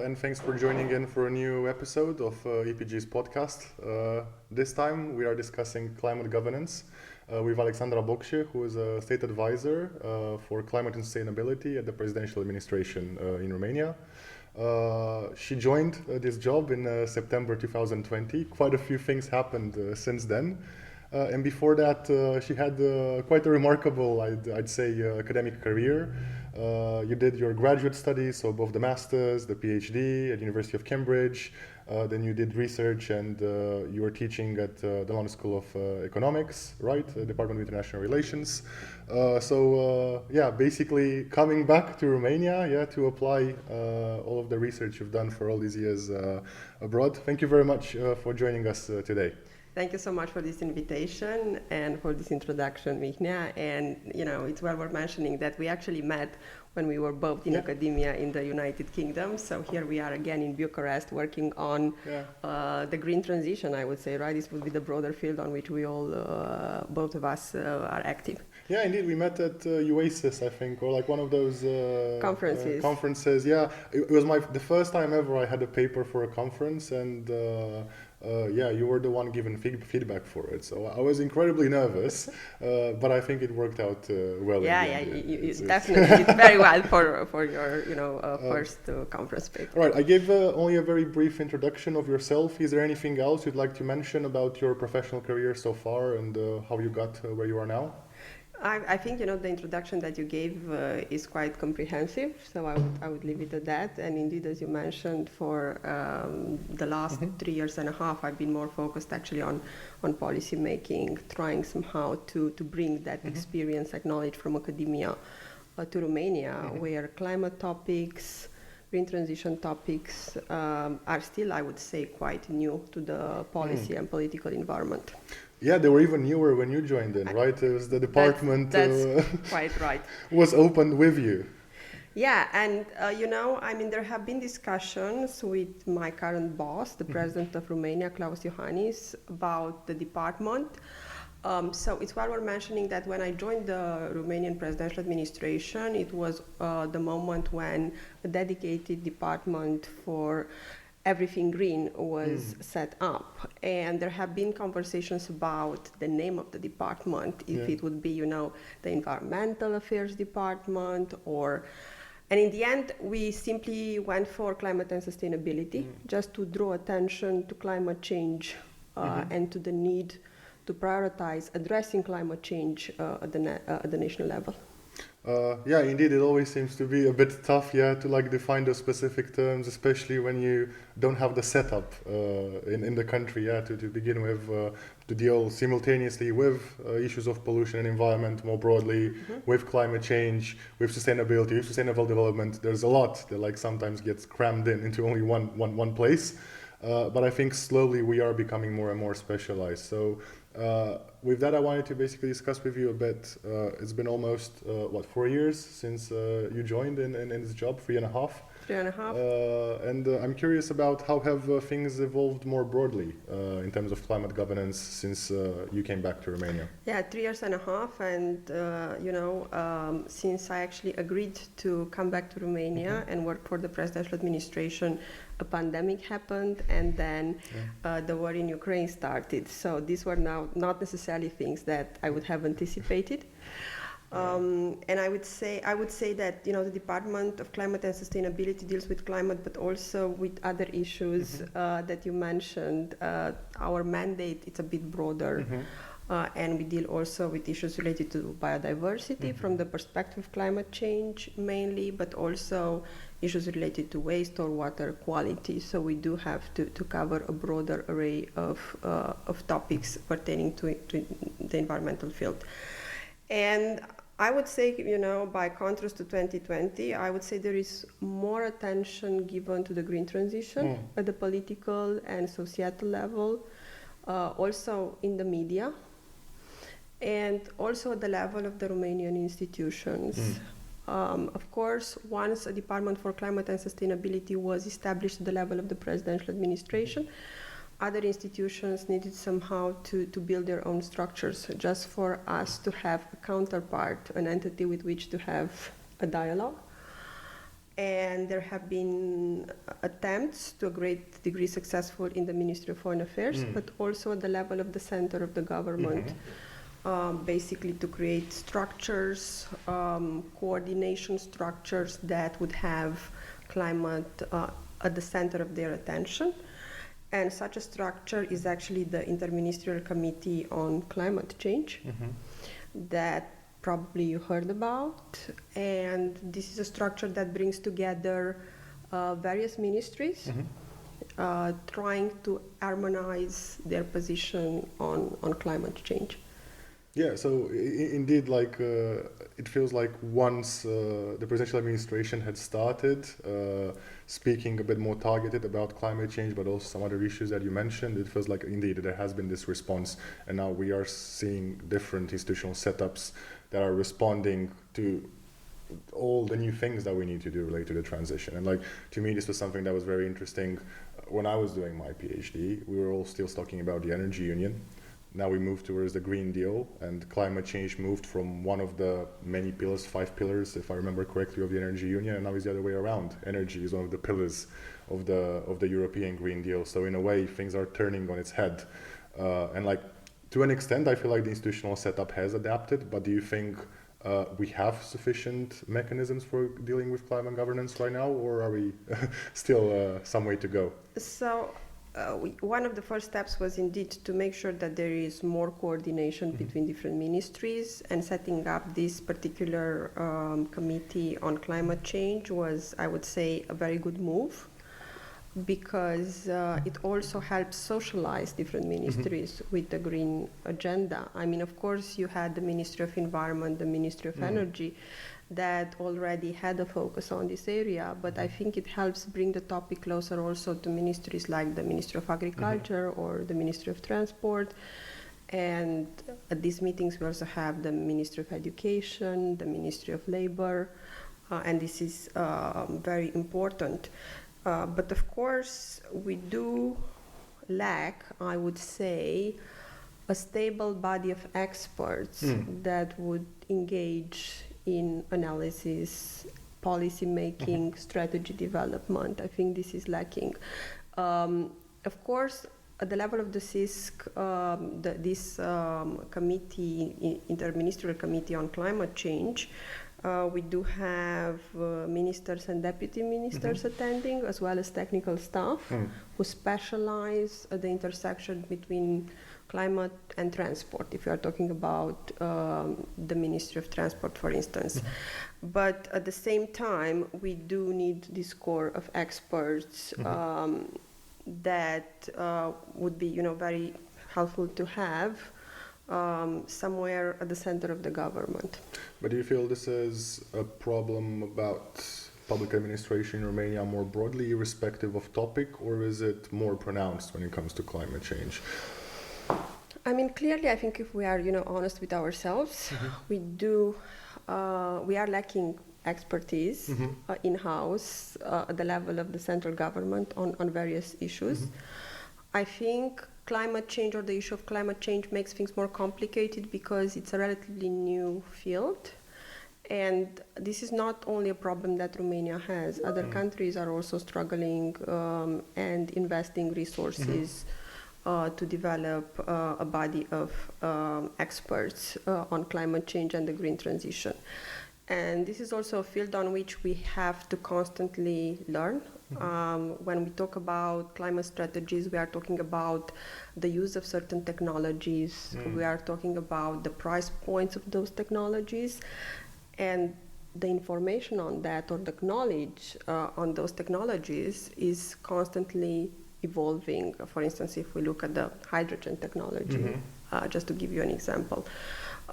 and thanks for joining in for a new episode of EPG's podcast. This time we are discussing climate governance with Alexandra Bocse, who is a state advisor for climate and sustainability at the Presidential Administration in Romania. She joined this job in September 2020. Quite a few things happened since then. And before that, she had quite a remarkable, I'd say, academic career. You did your graduate studies, so both the master's, the PhD at University of Cambridge. Then you did research and you were teaching at the London School of Economics, right? Department of International Relations. Basically coming back to Romania, to apply all of the research you've done for all these years abroad. Thank you very much for joining us today. Thank you so much for this invitation and for this introduction, Mihnea. And, it's well worth mentioning that we actually met when we were both in academia in the United Kingdom. So here we are again in Bucharest working on the green transition, I would say, right? This would be the broader field on which we all, both of us, are active. Yeah, indeed. We met at UASIS, I think, or like one of those conferences. Yeah, it was the first time ever I had a paper for a conference, and you were the one giving feedback for it. So I was incredibly nervous, but I think it worked out well. You definitely did very well for your first conference paper. All right, I gave only a very brief introduction of yourself. Is there anything else you'd like to mention about your professional career so far and how you got where you are now? I think the introduction that you gave is quite comprehensive, so I would leave it at that. And indeed, as you mentioned, for the last 3 years and a half, I've been more focused actually on policy making, trying somehow to bring that experience, that knowledge from academia to Romania, where climate topics, green transition topics are still, I would say, quite new to the policy and political environment. Yeah, they were even newer when you joined in, right? It was the department that's quite right. was opened with you. Yeah, and there have been discussions with my current boss, the president of Romania, Klaus Iohannis, about the department. So it's well worth mentioning that when I joined the Romanian Presidential Administration, it was the moment when a dedicated department for everything green was set up, and there have been conversations about the name of the department, if it would be, the Environmental Affairs Department, and in the end, we simply went for climate and sustainability, just to draw attention to climate change and to the need to prioritize addressing climate change at the national level. Indeed, it always seems to be a bit tough, to define those specific terms, especially when you don't have the setup in the country, to begin with, to deal simultaneously with issues of pollution and environment more broadly, with climate change, with sustainability, with sustainable development. There's a lot that sometimes gets crammed into only one place. But I think slowly we are becoming more and more specialized. So with that, I wanted to basically discuss with you a bit. It's been almost, 4 years since you joined in this job, 3.5? 3.5. And I'm curious about how have things evolved more broadly in terms of climate governance since you came back to Romania? Yeah, 3.5 years, and since I actually agreed to come back to Romania and work for the Presidential Administration, a pandemic happened, and then the war in Ukraine started. So these were now not necessarily things that I would have anticipated. And I would say that the Department of Climate and Sustainability deals with climate, but also with other issues that you mentioned. Our mandate it's a bit broader, and we deal also with issues related to biodiversity from the perspective of climate change mainly, but also issues related to waste or water quality. So we do have to cover a broader array of topics pertaining to the environmental field. And I would say, by contrast to 2020, I would say there is more attention given to the green transition at the political and societal level, also in the media, and also at the level of the Romanian institutions. Of course, once a Department for Climate and Sustainability was established at the level of the Presidential Administration, other institutions needed somehow to build their own structures, just for us to have a counterpart, an entity with which to have a dialogue. And there have been attempts to a great degree successful in the Ministry of Foreign Affairs, but also at the level of the center of the government, basically to create structures, coordination structures that would have climate at the center of their attention. And such a structure is actually the Interministerial Committee on Climate Change that probably you heard about. And this is a structure that brings together various ministries trying to harmonize their position on climate change. Yeah, so indeed, like it feels like once the presidential administration had started speaking a bit more targeted about climate change, but also some other issues that you mentioned, it feels like indeed there has been this response, and now we are seeing different institutional setups that are responding to all the new things that we need to do related to the transition. And like, to me, this was something that was very interesting when I was doing my PhD. We were all still talking about the energy union. Now we moved towards the Green Deal, and climate change moved from one of the many pillars, 5 pillars, if I remember correctly, of the energy union, and now it's the other way around. Energy is one of the pillars of the European Green Deal. So in a way, things are turning on its head. And like, to an extent, I feel like the institutional setup has adapted, but do you think we have sufficient mechanisms for dealing with climate governance right now, or are we still some way to go? So one of the first steps was indeed to make sure that there is more coordination between different ministries, and setting up this particular committee on climate change was, I would say, a very good move, because it also helps socialize different ministries with the green agenda. I mean, of course, you had the Ministry of Environment, the Ministry of Energy, that already had a focus on this area, but I think it helps bring the topic closer also to ministries like the Ministry of Agriculture or the Ministry of Transport. And at these meetings we also have the Ministry of Education, the Ministry of Labor, and this is very important. But of course we do lack, I would say, a stable body of experts that would engage in analysis, policy making, strategy development. I think this is lacking. Of course, at the level of the CISC, this committee, Interministerial Committee on Climate Change, we do have ministers and deputy ministers attending, as well as technical staff who specialize at the intersection between climate and transport, if you are talking about the Ministry of Transport, for instance. But at the same time, we do need this core of experts that would be, very helpful to have somewhere at the center of the government. But do you feel this is a problem about public administration in Romania more broadly, irrespective of topic, or is it more pronounced when it comes to climate change? I mean, clearly, I think if we are, honest with ourselves, we are lacking expertise in-house at the level of the central government on various issues. I think climate change, or the issue of climate change, makes things more complicated because it's a relatively new field. And this is not only a problem that Romania has. Other countries are also struggling and investing resources to develop a body of experts on climate change and the green transition. And this is also a field on which we have to constantly learn. When we talk about climate strategies, we are talking about the use of certain technologies. We are talking about the price points of those technologies. And the information on that, or the knowledge on those technologies, is constantly evolving. For instance, if we look at the hydrogen technology, just to give you an example.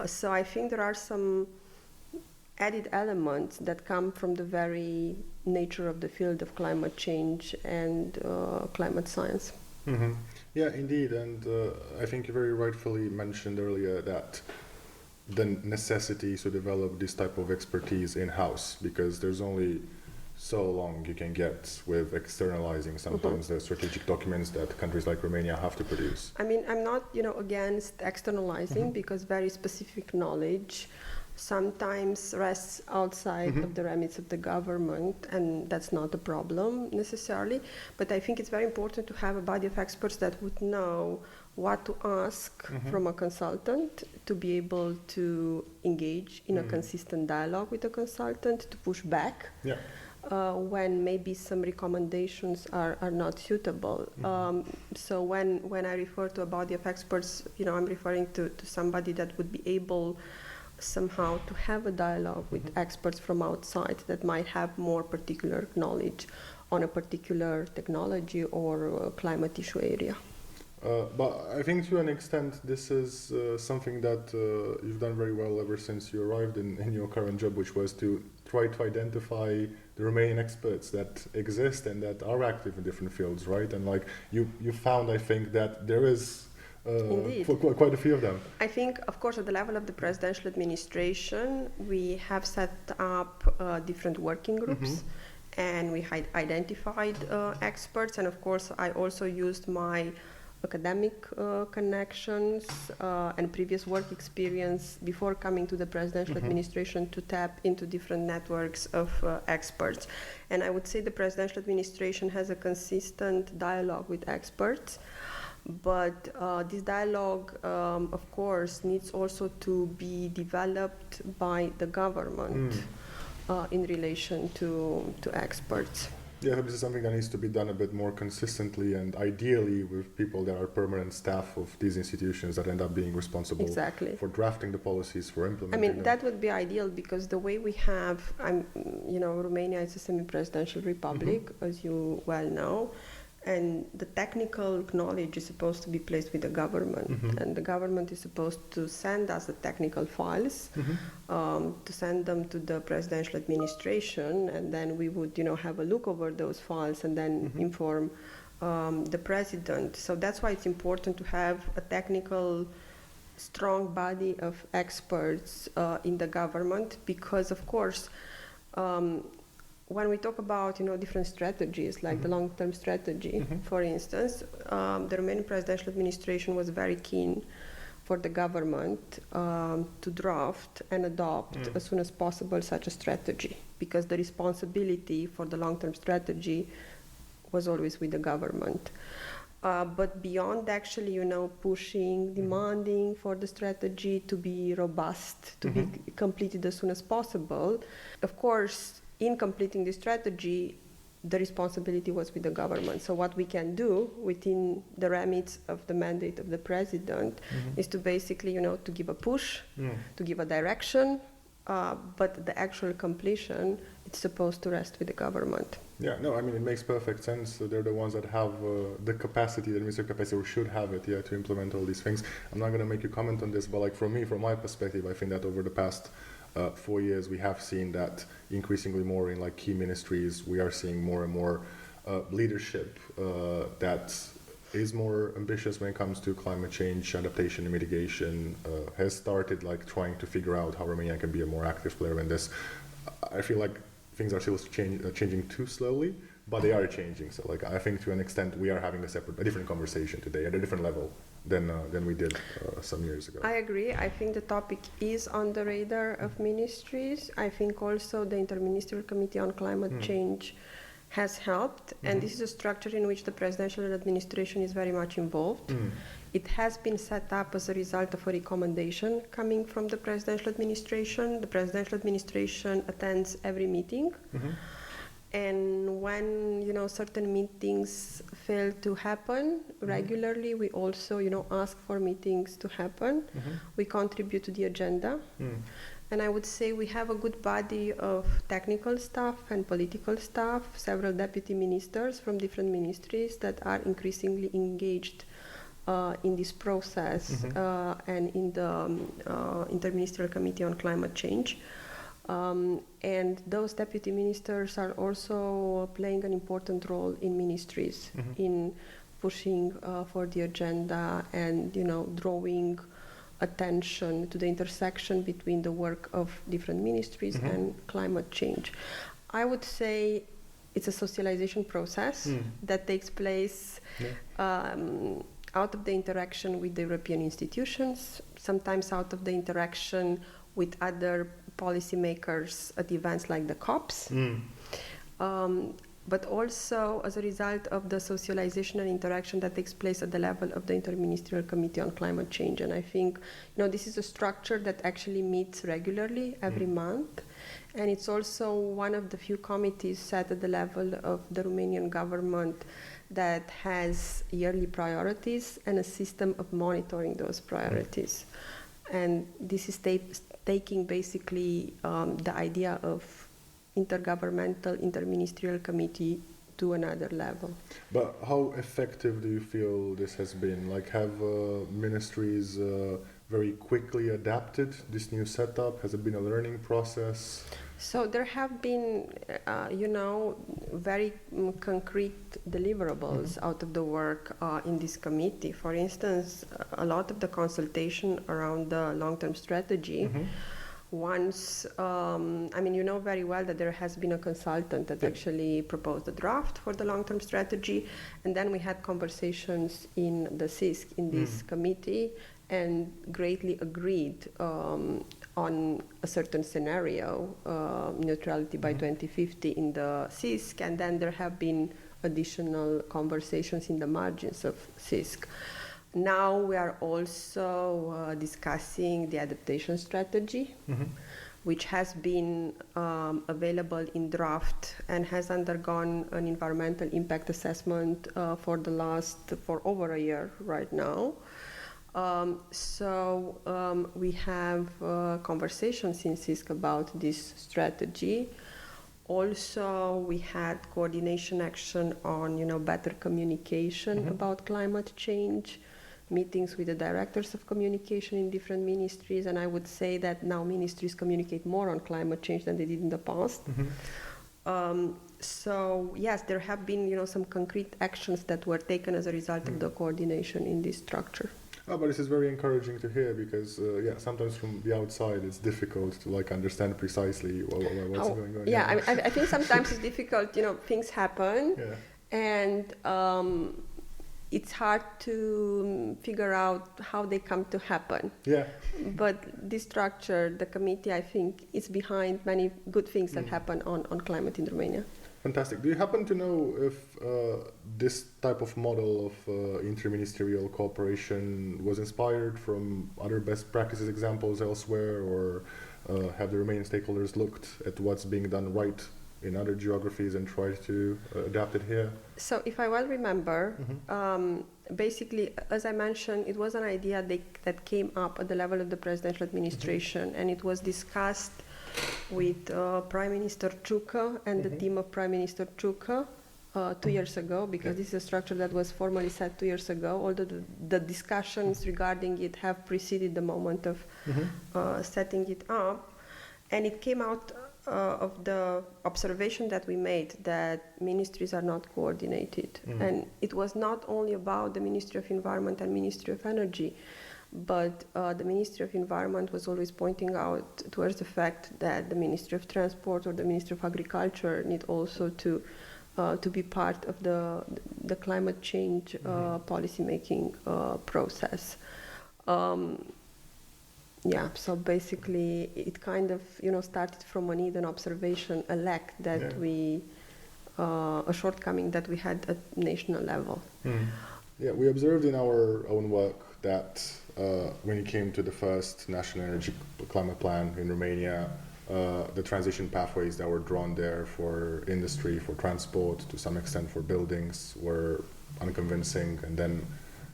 So I think there are some added elements that come from the very nature of the field of climate change and climate science. Yeah, indeed. And I think you very rightfully mentioned earlier that the necessity to develop this type of expertise in-house, because there's only so long you can get with externalizing sometimes the strategic documents that countries like Romania have to produce. I mean, I'm not, against externalizing, because very specific knowledge sometimes rests outside of the remits of the government, and that's not a problem necessarily. But I think it's very important to have a body of experts that would know what to ask from a consultant, to be able to engage in a consistent dialogue with a consultant, to push back when maybe some recommendations are not suitable. So when I refer to a body of experts, I'm referring to somebody that would be able somehow to have a dialogue with experts from outside that might have more particular knowledge on a particular technology or climate issue area. But I think to an extent this is something that you've done very well ever since you arrived in your current job, which was to try to identify the Romanian experts that exist and that are active in different fields, right? And like you found, I think, that there is for quite a few of them. I think, of course, at the level of the presidential administration, we have set up different working groups, and we had identified experts. And of course, I also used my academic connections and previous work experience before coming to the presidential administration to tap into different networks of experts. And I would say the presidential administration has a consistent dialogue with experts. But this dialogue, of course, needs also to be developed by the government in relation to experts. Yeah, this is something that needs to be done a bit more consistently and ideally with people that are permanent staff of these institutions that end up being responsible for drafting the policies, for implementing them. That would be ideal, because the way we have, Romania is a semi-presidential republic, as you well know. And the technical knowledge is supposed to be placed with the government, and the government is supposed to send us the technical files, to send them to the presidential administration, and then we would, have a look over those files and then inform the president. So that's why it's important to have a technical, strong body of experts in the government, because of course, when we talk about different strategies, like the long-term strategy, for instance, the Romanian presidential administration was very keen for the government to draft and adopt as soon as possible such a strategy, because the responsibility for the long-term strategy was always with the government. But beyond actually, pushing, demanding for the strategy to be robust, to be completed as soon as possible, of course, in completing the strategy, the responsibility was with the government. So what we can do within the remits of the mandate of the president is to basically, to give a push, to give a direction, but the actual completion, it's supposed to rest with the government. Yeah, no, it makes perfect sense. They're the ones that have the capacity, the administrative capacity, or should have it, to implement all these things. I'm not going to make you comment on this, but like from my perspective, I think that over the past 4 years, we have seen that increasingly more in like key ministries, we are seeing more and more leadership that is more ambitious when it comes to climate change, adaptation and mitigation, has started like trying to figure out how Romania can be a more active player in this. I feel like things are still changing too slowly, but they are changing. So like I think to an extent we are having a different conversation today at a different level than we did some years ago. I agree. I think the topic is on the radar of ministries. I think also the Interministerial Committee on Climate Change has helped, and this is a structure in which the presidential administration is very much involved. It has been set up as a result of a recommendation coming from the presidential administration. The presidential administration attends every meeting. And when certain meetings fail to happen regularly, we also ask for meetings to happen. We contribute to the agenda, and I would say we have a good body of technical staff and political staff, several deputy ministers from different ministries that are increasingly engaged in this process and in the Interministerial Committee on Climate Change. And those deputy ministers are also playing an important role in ministries in pushing for the agenda and drawing attention to the intersection between the work of different ministries and climate change. I would say it's a socialization process that takes place out of the interaction with the European institutions, sometimes out of the interaction with other policymakers at events like the COPs. But also as a result of the socialization and interaction that takes place at the level of the Interministerial Committee on Climate Change. And I think, this is a structure that actually meets regularly every month. And it's also one of the few committees set at the level of the Romanian government that has yearly priorities and a system of monitoring those priorities. And this is taking basically the idea of intergovernmental, interministerial committee to another level. But how effective do you feel this has been? Like, have ministries very quickly adapted this new setup? Has it been a learning process? So there have been, very concrete deliverables out of the work in this committee. For instance, a lot of the consultation around the long-term strategy. Once, you know very well that there has been a consultant that actually proposed a draft for the long-term strategy, and then we had conversations in the CISC, in this committee, and greatly agreed on a certain scenario, neutrality by 2050 in the CISC, and then there have been additional conversations in the margins of CISC. Now we are also discussing the adaptation strategy, which has been available in draft and has undergone an environmental impact assessment for over a year right now. We have conversations in CISC about this strategy. Also, we had coordination action on, better communication about climate change, meetings with the directors of communication in different ministries, and I would say that now ministries communicate more on climate change than they did in the past. So yes, there have been, some concrete actions that were taken as a result of the coordination in this structure. Oh, but this is very encouraging to hear because, sometimes from the outside it's difficult to understand precisely what's going on. Yeah, I think sometimes it's difficult, things happen, and it's hard to figure out how they come to happen. Yeah. But this structure, the committee, I think, is behind many good things that happen on climate in Romania. Fantastic. Do you happen to know if this type of model of interministerial cooperation was inspired from other best practices examples elsewhere, or have the Romanian stakeholders looked at what's being done right in other geographies and tried to adapt it here? So if I well remember, basically, as I mentioned, it was an idea that came up at the level of the Presidential Administration, and it was discussed with Prime Minister Ciucă and the team of Prime Minister Ciucă 2 years ago, because this is a structure that was formally set 2 years ago, although the discussions regarding it have preceded the moment of setting it up. And it came out of the observation that we made that ministries are not coordinated. And it was not only about the Ministry of Environment and Ministry of Energy, but the Ministry of Environment was always pointing out towards the fact that the Ministry of Transport or the Ministry of Agriculture need also to be part of the climate change policy-making process. So basically it kind of, started from a need, an observation, a lack that a shortcoming that we had at national level. Yeah, we observed in our own work that when it came to the first national energy climate plan in Romania, the transition pathways that were drawn there for industry, for transport, to some extent for buildings, were unconvincing, and then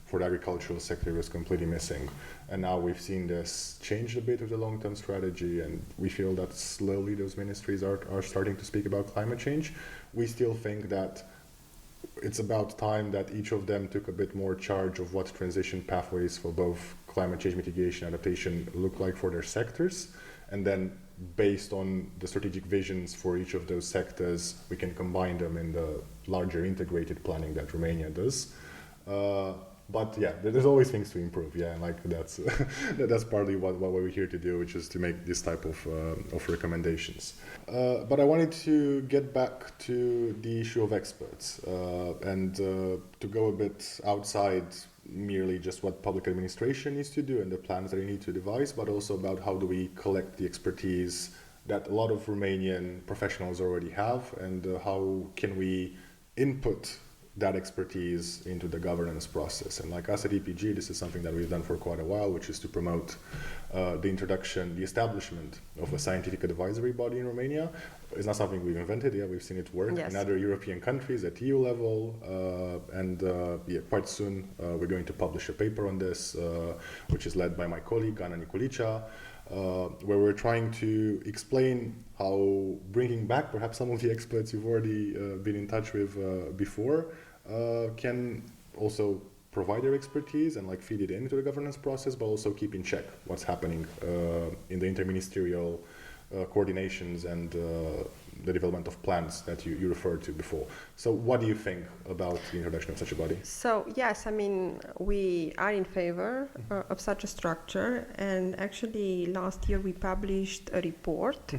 for the agricultural sector it was completely missing. And now we've seen this change a bit with the long-term strategy, and we feel that slowly those ministries are starting to speak about climate change. We still think that it's about time that each of them took a bit more charge of what transition pathways for both climate change mitigation and adaptation look like for their sectors, and then based on the strategic visions for each of those sectors, we can combine them in the larger integrated planning that Romania does. But yeah, there's always things to improve. Yeah, and like that's that's partly what we're here to do, which is to make this type of recommendations. But I wanted to get back to the issue of experts and to go a bit outside merely just what public administration needs to do and the plans that they need to devise, but also about how do we collect the expertise that a lot of Romanian professionals already have, and how can we input that expertise into the governance process. And like us at EPG, this is something that we've done for quite a while, which is to promote the establishment of a scientific advisory body in Romania. It's not something we've invented. Yeah, we've seen it work in other European countries at EU level, and quite soon we're going to publish a paper on this, which is led by my colleague Ana Niculicea, where we're trying to explain how bringing back perhaps some of the experts you've already been in touch with before can also provide their expertise and like feed it into the governance process, but also keep in check what's happening in the interministerial coordinations and the development of plans that you referred to before. So what do you think about the introduction of such a body? So yes, I mean, we are in favor of such a structure, and actually last year we published a report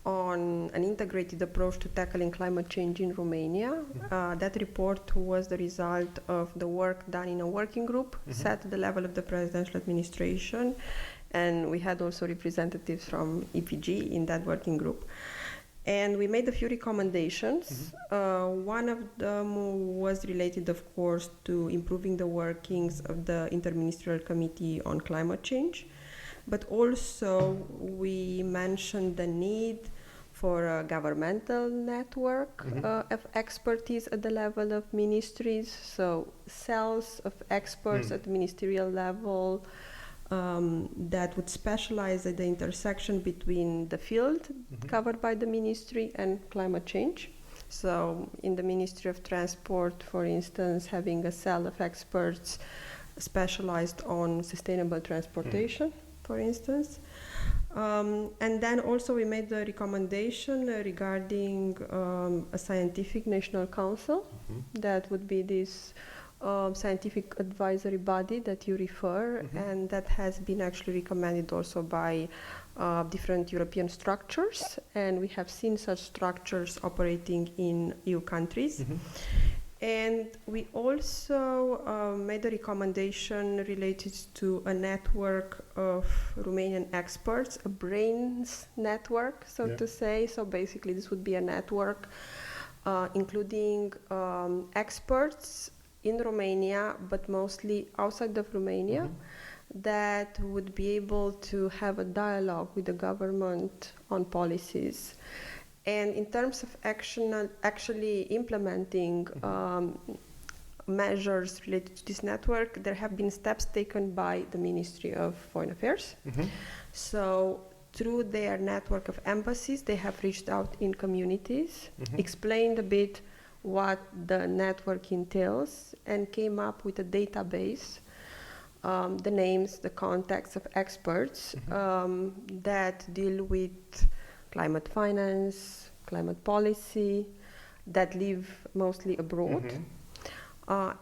on an integrated approach to tackling climate change in Romania. That report was the result of the work done in a working group set at the level of the Presidential Administration, and we had also representatives from EPG in that working group. And we made a few recommendations. One of them was related, of course, to improving the workings of the Interministerial Committee on Climate Change. But also we mentioned the need for a governmental network of expertise at the level of ministries, so cells of experts at the ministerial level that would specialize at the intersection between the field covered by the ministry and climate change. So in the Ministry of Transport, for instance, having a cell of experts specialized on sustainable transportation, for instance. And then also we made a recommendation regarding a scientific national council that would be this scientific advisory body that you refer, and that has been actually recommended also by different European structures, and we have seen such structures operating in EU countries. And we also made a recommendation related to a network of Romanian experts, a brains network, so to say. So basically this would be a network including experts in Romania, but mostly outside of Romania, that would be able to have a dialogue with the government on policies. And in terms of actually implementing measures related to this network, there have been steps taken by the Ministry of Foreign Affairs. So through their network of embassies, they have reached out in communities, explained a bit what the network entails, and came up with a database, the names, the contacts of experts that deal with climate finance, climate policy, that live mostly abroad.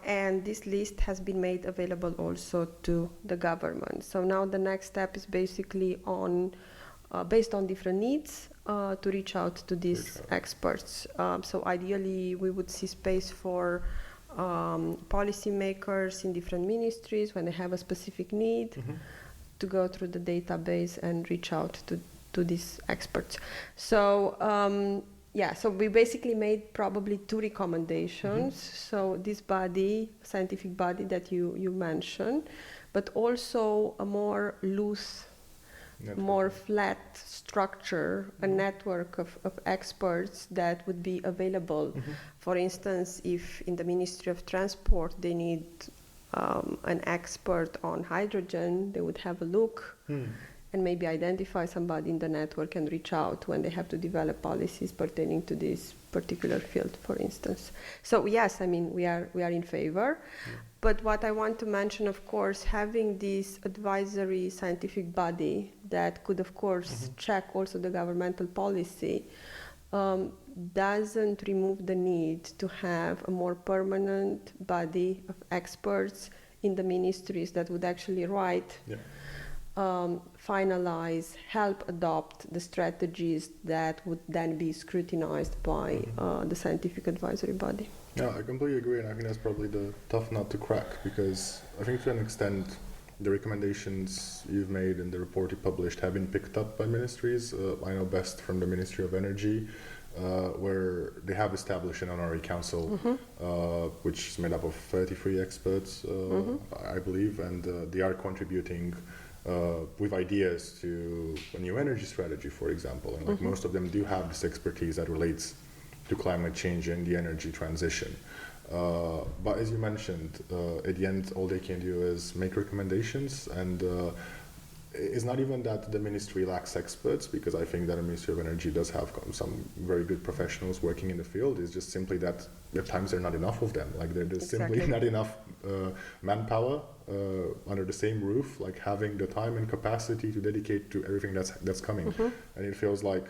And this list has been made available also to the government. So now the next step is basically on, based on different needs, to reach out to these experts. So ideally we would see space for policymakers in different ministries when they have a specific need to go through the database and reach out to these experts. So so we basically made probably two recommendations. So this body, scientific body that you mentioned, but also a more loose, more flat structure, a network of experts that would be available. For instance, if in the Ministry of Transport they need an expert on hydrogen, they would have a look and maybe identify somebody in the network and reach out when they have to develop policies pertaining to this particular field, for instance. So yes, I mean, we are in favor. But what I want to mention, of course, having this advisory scientific body that could, of course, check also the governmental policy, doesn't remove the need to have a more permanent body of experts in the ministries that would actually write, finalize, help adopt the strategies that would then be scrutinized by the scientific advisory body. Yeah, I completely agree, and I think that's probably the tough nut to crack, because I think to an extent the recommendations you've made in the report you published have been picked up by ministries. I know best from the Ministry of Energy, where they have established an honorary council, which is made up of 33 experts, I believe, and they are contributing with ideas to a new energy strategy, for example. And like most of them do have this expertise that relates to climate change and the energy transition. But as you mentioned, at the end, all they can do is make recommendations, and it's not even that the ministry lacks experts, because I think that the Ministry of Energy does have some very good professionals working in the field. It's just simply that at times there are not enough of them. Like there's simply not enough manpower under the same roof, like having the time and capacity to dedicate to everything that's coming. And it feels like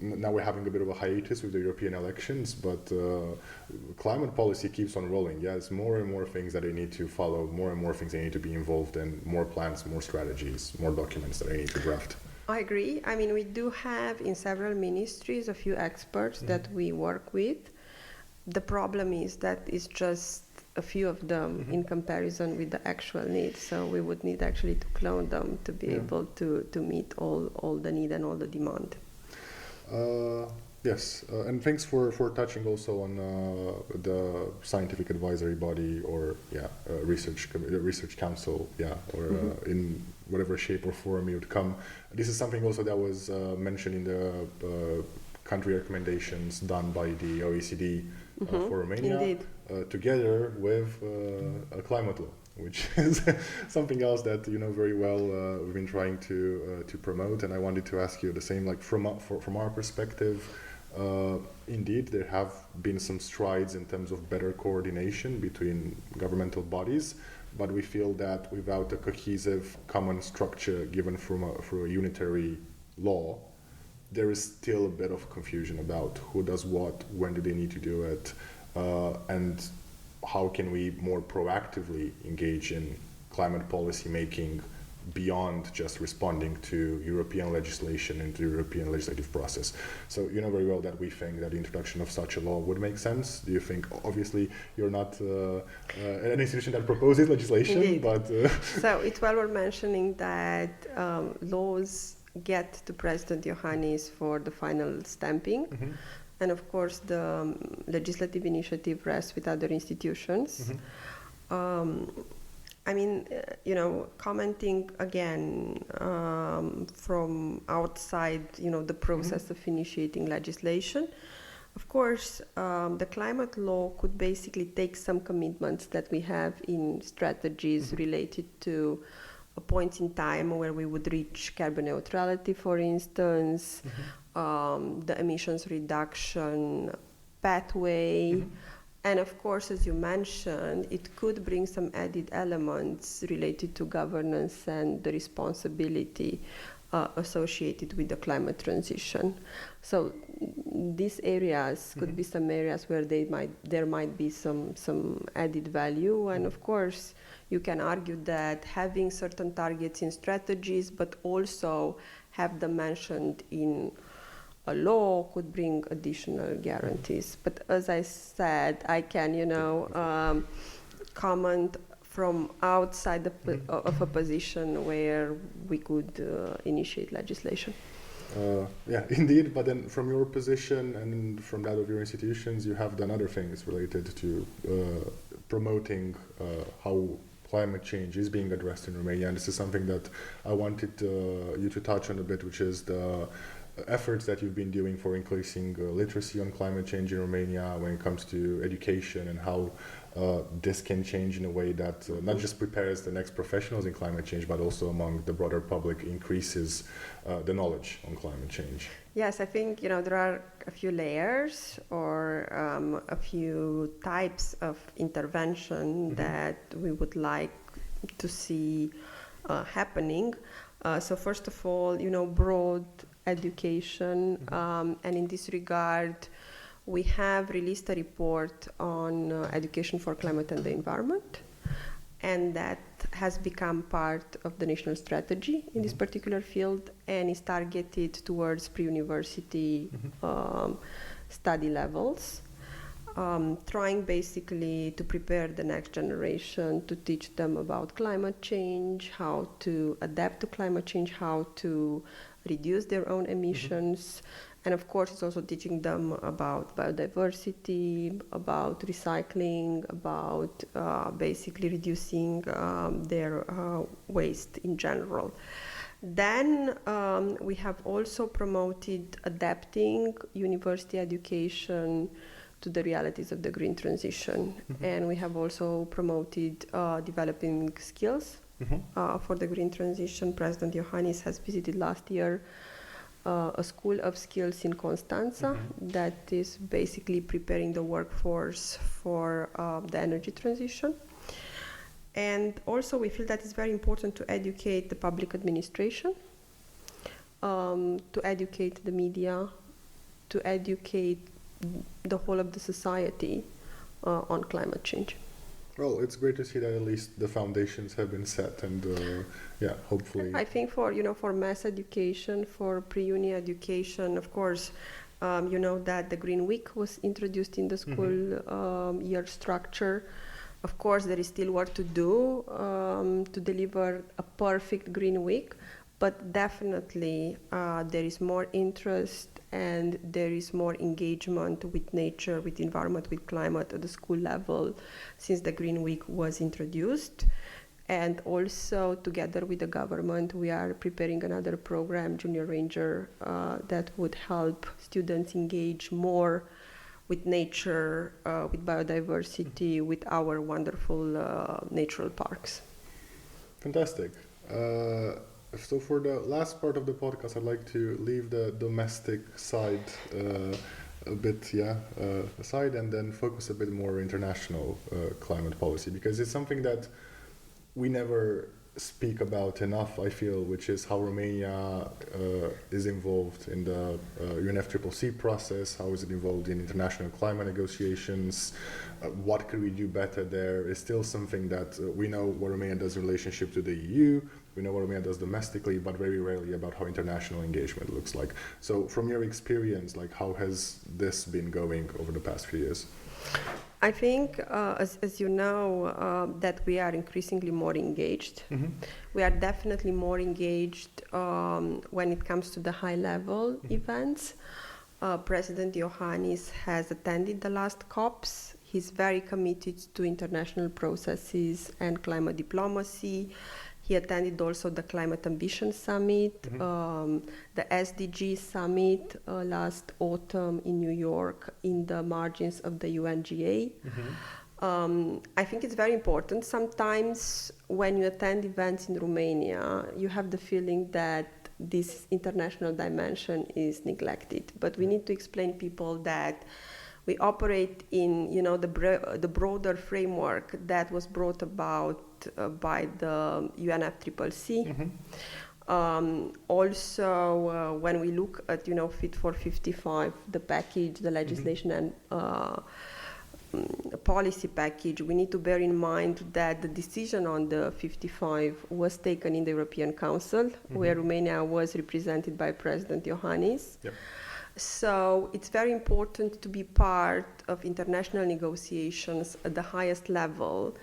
now we're having a bit of a hiatus with the European elections, but climate policy keeps on rolling. Yes, more and more things that they need to follow, more and more things they need to be involved in, more plans, more strategies, more documents that they need to draft. I agree. I mean, we do have in several ministries a few experts that we work with. The problem is that it's just a few of them in comparison with the actual needs. So we would need actually to clone them to be able to meet all the need and all the demand. Yes, and thanks for touching also on the scientific advisory body, or research council, or in whatever shape or form you would come. This is something also that was mentioned in the country recommendations done by the OECD for Romania, together with a climate law, which is something else that you know very well. We've been trying to promote, and I wanted to ask you the same. Like from our perspective, indeed there have been some strides in terms of better coordination between governmental bodies, but we feel that without a cohesive common structure given through a unitary law, there is still a bit of confusion about who does what, when do they need to do it, and how can we more proactively engage in climate policy making beyond just responding to European legislation and the European legislative process. So you know very well that we think that the introduction of such a law would make sense. Do you think, obviously you're not an institution that proposes legislation, Indeed. but... So it's well worth mentioning that laws get to President Iohannis for the final stamping. And of course, the legislative initiative rests with other institutions. I mean, commenting again from outside, the process of initiating legislation. Of course, the climate law could basically take some commitments that we have in strategies related to a point in time where we would reach carbon neutrality, for instance, the emissions reduction pathway. And of course, as you mentioned, it could bring some added elements related to governance and the responsibility associated with the climate transition. So these areas could be some areas where there might be some added value. And of course, you can argue that having certain targets in strategies, but also have them mentioned in a law could bring additional guarantees. But as I said, I can, comment from outside of a position where we could initiate legislation. Indeed, but then from your position and from that of your institutions, you have done other things related to promoting how climate change is being addressed in Romania, and this is something that I wanted you to touch on a bit, which is the efforts that you've been doing for increasing literacy on climate change in Romania when it comes to education, and how this can change in a way that not just prepares the next professionals in climate change, but also among the broader public increases the knowledge on climate change. Yes, I think there are a few layers or a few types of intervention that we would like to see happening. So first of all, broad education, and in this regard, we have released a report on education for climate and the environment. and that has become part of the national strategy in this particular field and is targeted towards pre-university study levels, trying basically to prepare the next generation to teach them about climate change, how to adapt to climate change, how to reduce their own emissions. And of course, it's also teaching them about biodiversity, about recycling, about basically reducing their waste in general. Then we have also promoted adapting university education to the realities of the green transition. And we have also promoted developing skills for the green transition. President Iohannis has visited last year a school of skills in Constanța that is basically preparing the workforce for the energy transition. And also we feel that it's very important to educate the public administration, to educate the media, to educate the whole of the society on climate change. Well, it's great to see that at least the foundations have been set, and hopefully. I think for mass education, for pre-uni education, of course, that the Green Week was introduced in the school year structure. Of course, there is still work to do to deliver a perfect Green Week, but definitely there is more interest and there is more engagement with nature, with environment, with climate at the school level since the Green Week was introduced. And also together with the government, we are preparing another program, Junior Ranger, that would help students engage more with nature, with biodiversity, with our wonderful natural parks. Fantastic. So for the last part of the podcast, I'd like to leave the domestic side a bit aside and then focus a bit more international climate policy, because it's something that we never speak about enough, I feel, which is how Romania is involved in the UNFCCC process, how is it involved in international climate negotiations, what could we do better there. It's still something that we know what Romania does in relationship to the EU, we know what Romania does domestically, but very rarely about how international engagement looks like. So from your experience, how has this been going over the past few years? I think, as you know, that we are increasingly more engaged. We are definitely more engaged when it comes to the high-level events. President Iohannis has attended the last COPs. He's very committed to international processes and climate diplomacy. He attended also the Climate Ambition Summit, the SDG Summit last autumn in New York in the margins of the UNGA. I think it's very important. Sometimes when you attend events in Romania, you have the feeling that this international dimension is neglected. But we need to explain people that we operate in, the broader framework that was brought about by the UNFCCC. Also, when we look at, Fit for 55, the package, the legislation and policy package, we need to bear in mind that the decision on the 55 was taken in the European Council, where Romania was represented by President Iohannis. Yep. So it's very important to be part of international negotiations at the highest level,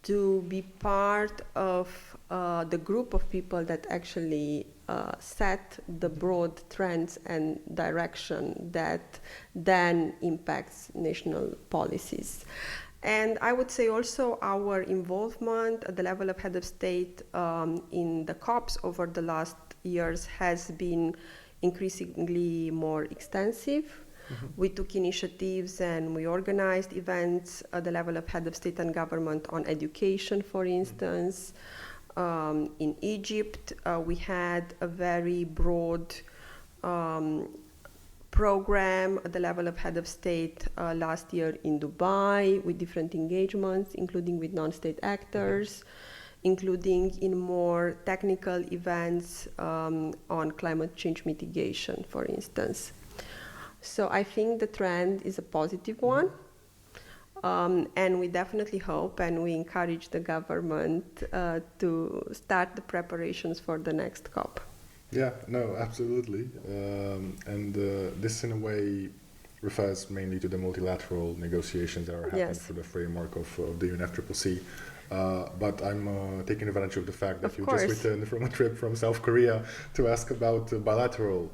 to be part of the group of people that actually set the broad trends and direction that then impacts national policies. And I would say also our involvement at the level of head of state in the COPs over the last years has been increasingly more extensive. We took initiatives and we organized events at the level of head of state and government on education, for instance. In Egypt, we had a very broad program at the level of head of state last year in Dubai with different engagements, including with non-state actors, including in more technical events on climate change mitigation, for instance. So I think the trend is a positive one. And we definitely hope and we encourage the government to start the preparations for the next COP. Yeah, no, absolutely. This in a way refers mainly to the multilateral negotiations that are happening Yes. for the framework of the UNFCCC. But I'm taking advantage of the fact that Of you course. just returned from a trip from South Korea to ask about bilateral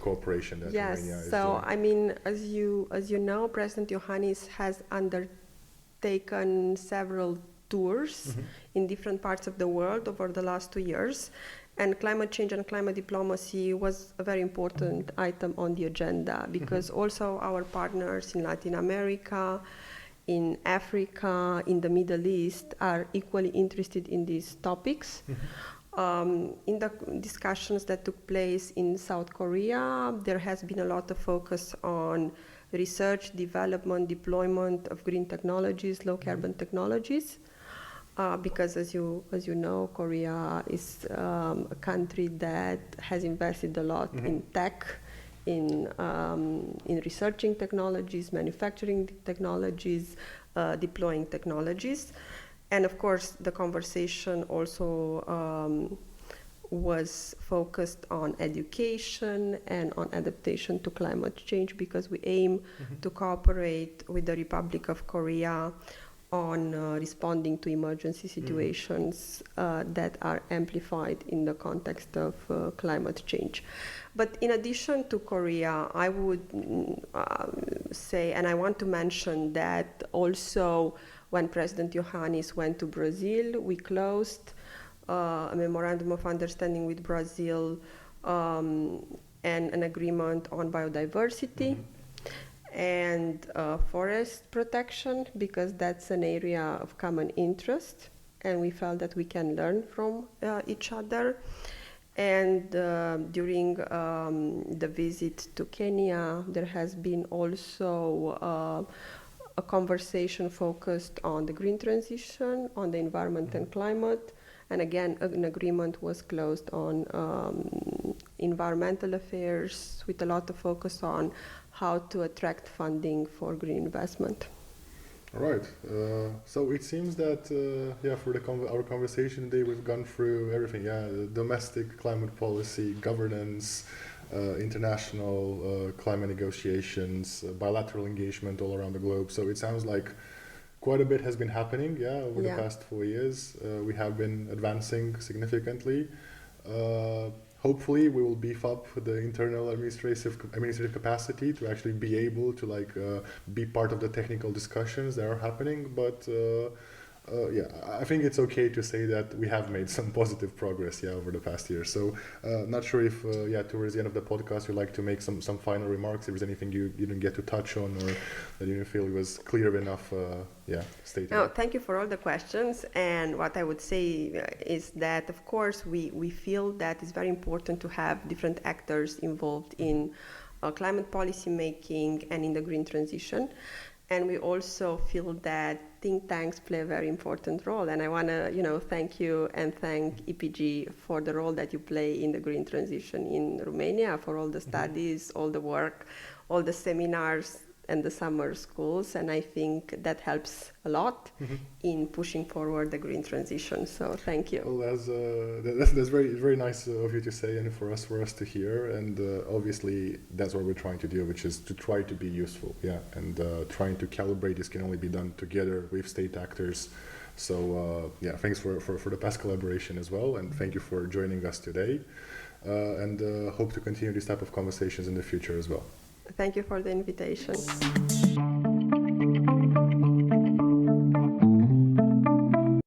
cooperation that Yes, Romania is so doing. I mean, as you know, President Iohannis has undertaken several tours in different parts of the world over the last 2 years, and climate change and climate diplomacy was a very important item on the agenda because also our partners in Latin America, in Africa, in the Middle East are equally interested in these topics. In the discussions that took place in South Korea, there has been a lot of focus on research, development, deployment of green technologies, low carbon technologies, because as you know, Korea is a country that has invested a lot in tech, in researching technologies, manufacturing technologies, deploying technologies. And of course, the conversation also was focused on education and on adaptation to climate change because we aim to cooperate with the Republic of Korea on responding to emergency situations that are amplified in the context of climate change. But in addition to Korea, I would say, and I want to mention that also when President Iohannis went to Brazil, we closed a memorandum of understanding with Brazil and an agreement on biodiversity and forest protection, because that's an area of common interest, and we felt that we can learn from each other. And during the visit to Kenya, there has been also a conversation focused on the green transition, on the environment and climate. And again, an agreement was closed on environmental affairs with a lot of focus on how to attract funding for green investment. All right. So it seems that, for our conversation today, we've gone through everything. Yeah, the domestic climate policy, governance, international climate negotiations, bilateral engagement all around the globe. So it sounds like quite a bit has been happening, over the past 4 years. We have been advancing significantly. Hopefully, we will beef up the internal administrative capacity to actually be able to be part of the technical discussions that are happening. But I think it's okay to say that we have made some positive progress, over the past year. So, not sure if, towards the end of the podcast, you'd like to make some final remarks. If there's anything you didn't get to touch on, or that you didn't feel was clear enough, stated. No, thank you for all the questions. And what I would say is that, of course, we feel that it's very important to have different actors involved in climate policy making and in the green transition. And we also feel that think tanks play a very important role. And I want to, thank you and thank EPG for the role that you play in the green transition in Romania, for all the studies, all the work, all the seminars and the summer schools. And I think that helps a lot in pushing forward the green transition. So thank you. Well, that's very, very nice of you to say, and for us to hear. And obviously, that's what we're trying to do, which is to try to be useful. And trying to calibrate this can only be done together with state actors. So thanks for the past collaboration as well, and thank you for joining us today. And hope to continue this type of conversations in the future as well. Thank you for the invitation.